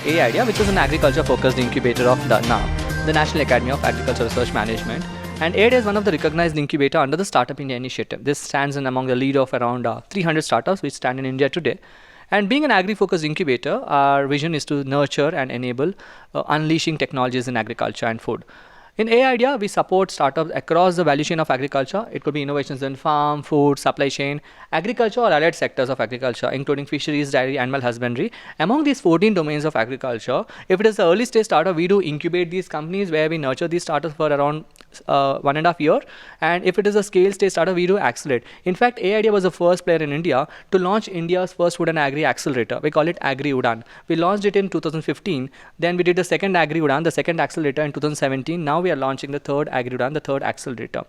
AIDEA, which is an agriculture-focused incubator of the NAARM, the National Academy of Agricultural Research Management. And AIDEA is one of the recognized incubator under the Startup India initiative. This stands in among the lead of around 300 startups which stand in India today. And being an agri-focused incubator, our vision is to nurture and enable unleashing technologies in agriculture and food. In AIDEA, we support startups across the value chain of agriculture. It could be innovations in farm, food, supply chain, agriculture or allied sectors of agriculture, including fisheries, dairy, animal husbandry. Among these 14 domains of agriculture, if it is an early stage startup, we do incubate these companies where we nurture these startups for around 1.5 years. And if it is a scale stage startup, we do accelerate. In fact, AIDEA was the first player in India to launch India's first food and agri accelerator. We call it Agri-Udan. We launched it in 2015. Then we did the second Agri-Udan, the second accelerator in 2017. Now we are launching the third Agri-Udan, the third accelerator.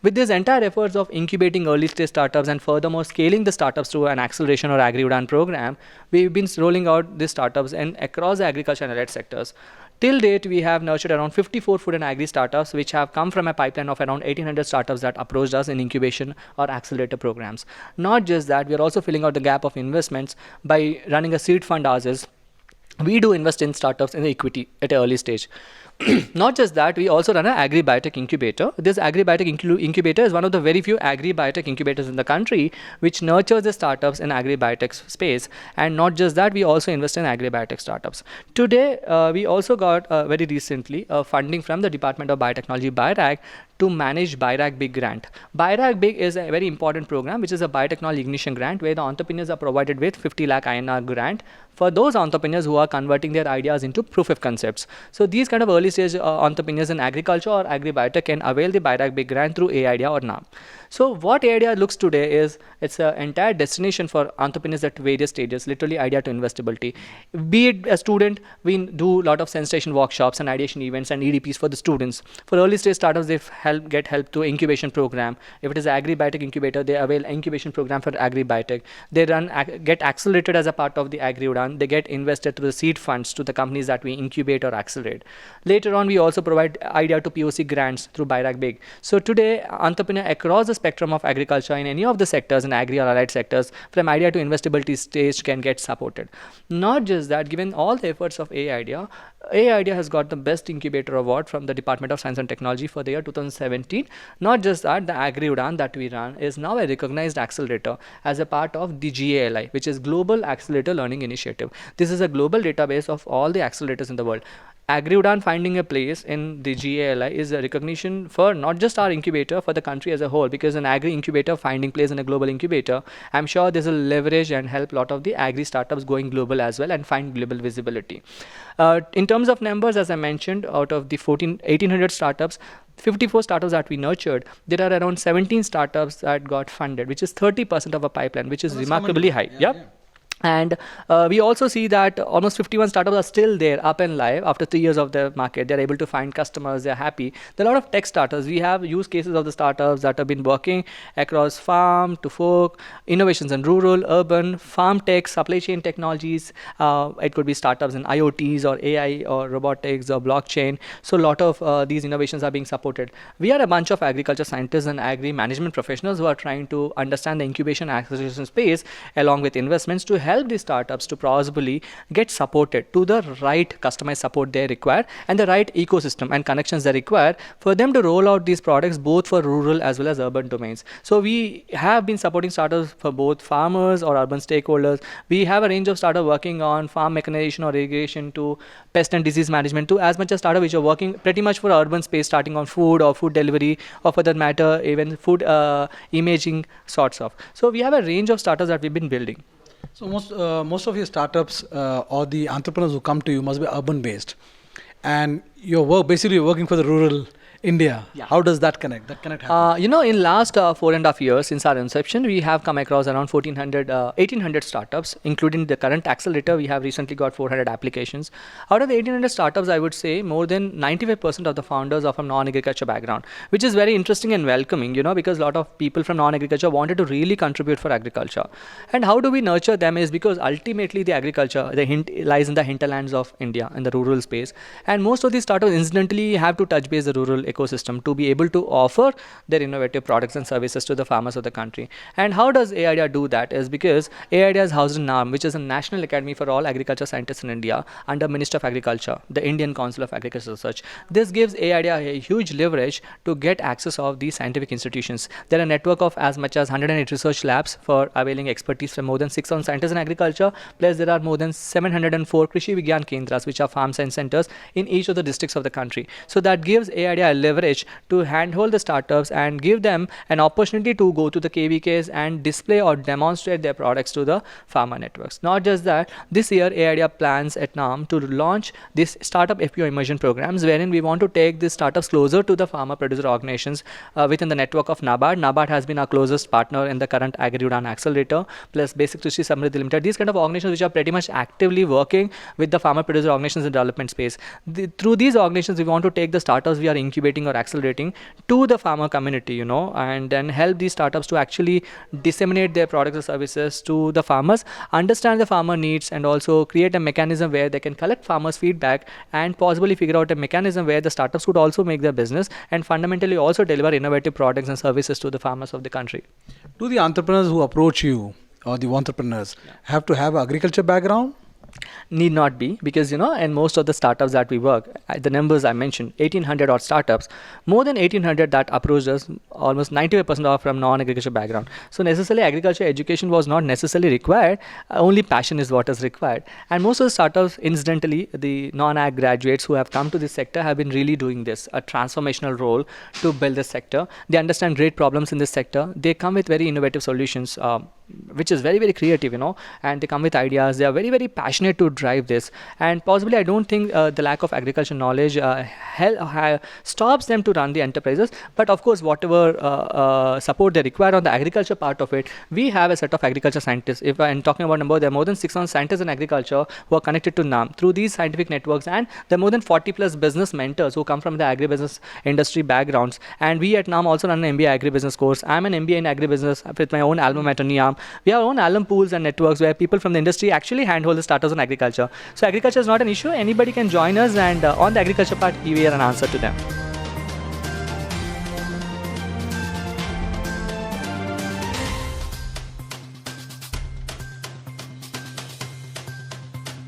With this entire efforts of incubating early stage startups and furthermore scaling the startups to an acceleration or Agri-Udan program, we've been rolling out these startups across the agriculture and allied sectors. Till date, we have nurtured around 54 food and agri startups, which have come from a pipeline of around 1,800 startups that approached us in incubation or accelerator programs. Not just that, we are also filling out the gap of investments by running a seed fund ourselves. We do invest in startups in the equity at an early stage. Not just that, we also run an agri-biotech incubator. This agri-biotech incubator is one of the very few agri-biotech incubators in the country which nurtures the startups in agri-biotech space. And not just that, we also invest in agri-biotech startups. Today, we also got very recently funding from the Department of Biotechnology, BIRAG, to manage BIRAG Big grant. BIRAG Big is a very important program, which is a biotechnology ignition grant where the entrepreneurs are provided with 50 lakh INR grant for those entrepreneurs who are converting their ideas into proof of concepts. So these kind of early stage entrepreneurs in agriculture or agri-biotech can avail the BIRAG Big grant through AIDEA or NAARM. So what AIDEA looks today is it's an entire destination for entrepreneurs at various stages, literally idea to investability. Be it a student, we do a lot of sensation workshops and ideation events and EDPs for the students. For early stage startups, they get help to incubation program. If it is agri-biotech incubator, they avail incubation program for agri-biotech. They get accelerated as a part of the Agri-Udan. They get invested through the seed funds to the companies that we incubate or accelerate. Later on, we also provide idea to POC grants through BIRAG Big. So today, entrepreneurs across the spectrum of agriculture in any of the sectors in agri or allied sectors, from idea to investability stage, can get supported. Not just that, given all the efforts of AIDEA has got the best incubator award from the Department of Science and Technology for the year 2017. Not just that, the Agri-Udan that we run is now a recognized accelerator as a part of the GALI, which is Global Accelerator Learning Initiative. This is a global database of all the accelerators in the world. Agri-Udan finding a place in the GALI is a recognition for not just our incubator, for the country as a whole, because an agri incubator finding place in a global incubator, I'm sure this will leverage and help a lot of the agri startups going global as well and find global visibility. In terms of numbers, as I mentioned, out of the 1,800 startups, 54 startups that we nurtured, there are around 17 startups that got funded, which is 30% of a pipeline, which is remarkably high. Yeah. And we also see that almost 51 startups are still there, up and live after 3 years of the market. They're able to find customers, they're happy. There are a lot of tech startups. We have use cases of the startups that have been working across farm to fork, innovations in rural, urban, farm tech, supply chain technologies. It could be startups in IoTs or AI or robotics or blockchain. So a lot of these innovations are being supported. We are a bunch of agriculture scientists and agri management professionals who are trying to understand the incubation acceleration space along with investments to help these startups to plausibly get supported to the right customized support they require and the right ecosystem and connections they require for them to roll out these products both for rural as well as urban domains. So we have been supporting startups for both farmers or urban stakeholders. We have a range of startups working on farm mechanization or irrigation to pest and disease management to as much as startups which are working pretty much for urban space, starting on food or food delivery or for that matter even food imaging sorts of. So we have a range of startups that we've been building. So most of your startups or the entrepreneurs who come to you must be urban based, and you're basically working for the rural India. Yeah. How does that connect? That connect happen? In last 4.5 years since our inception, we have come across around 1,800 startups, including the current accelerator. We have recently got 400 applications. Out of the 1,800 startups, I would say more than 95% of the founders are from non-agriculture background, which is very interesting and welcoming, because a lot of people from non-agriculture wanted to really contribute for agriculture. And how do we nurture them is because ultimately the agriculture, lies in the hinterlands of India, in the rural space. And most of these startups incidentally have to touch base the rural ecosystem to be able to offer their innovative products and services to the farmers of the country. And how does AIDA do that? Is because AIDA is housed in NAARM, which is a National Academy for All Agriculture Scientists in India, under Minister of Agriculture, the Indian Council of Agricultural Research. This gives AIDA a huge leverage to get access of these scientific institutions. There are a network of as much as 108 research labs for availing expertise from more than 6,000 scientists in agriculture. Plus, there are more than 704 Krishi Vigyan Kendras, which are farm science centers in each of the districts of the country. So that gives AIDA a leverage to handhold the startups and give them an opportunity to go to the KVKs and display or demonstrate their products to the farmer networks. Not just that, this year AIDA plans at NAARM to launch this startup FPO immersion programs, wherein we want to take these startups closer to the farmer producer organizations within the network of NABARD. NABARD has been our closest partner in the current Agri-Business Accelerator, plus Basic Krishi Samriddhi Limited. These kind of organizations which are pretty much actively working with the farmer producer organizations in development space. Through these organizations, we want to take the startups we are incubating or accelerating to the farmer community, and then help these startups to actually disseminate their products or services to the farmers, understand the farmer needs, and also create a mechanism where they can collect farmers' feedback and possibly figure out a mechanism where the startups could also make their business and fundamentally also deliver innovative products and services to the farmers of the country. Do the entrepreneurs who approach you, or the entrepreneurs, have to have an agriculture background? Need not be, because in most of the startups that we work, the numbers I mentioned, 1800 odd startups, more than 1800 that approached us, almost 95% are from non-agriculture background. So necessarily agriculture education was not necessarily required, only passion is what is required. And most of the startups, incidentally, the non-ag graduates who have come to this sector have been really doing this, a transformational role to build this sector. They understand great problems in this sector. They come with very innovative solutions, which is very, very creative, and they come with ideas. They are very, very passionate to drive this. And possibly, I don't think the lack of agriculture knowledge stops them to run the enterprises. But of course, whatever support they require on the agriculture part of it, we have a set of agriculture scientists. If I'm talking about number, there are more than 600 scientists in agriculture who are connected to NAARM through these scientific networks, and there are more than 40 plus business mentors who come from the agribusiness industry backgrounds. And we at NAARM also run an MBA agribusiness course. I'm an MBA in agribusiness with my own alma mater, NAARM. We have our own alum pools and networks where people from the industry actually handhold the startups on agriculture. So agriculture is not an issue. Anybody can join us, and on the agriculture part, we are an answer to them.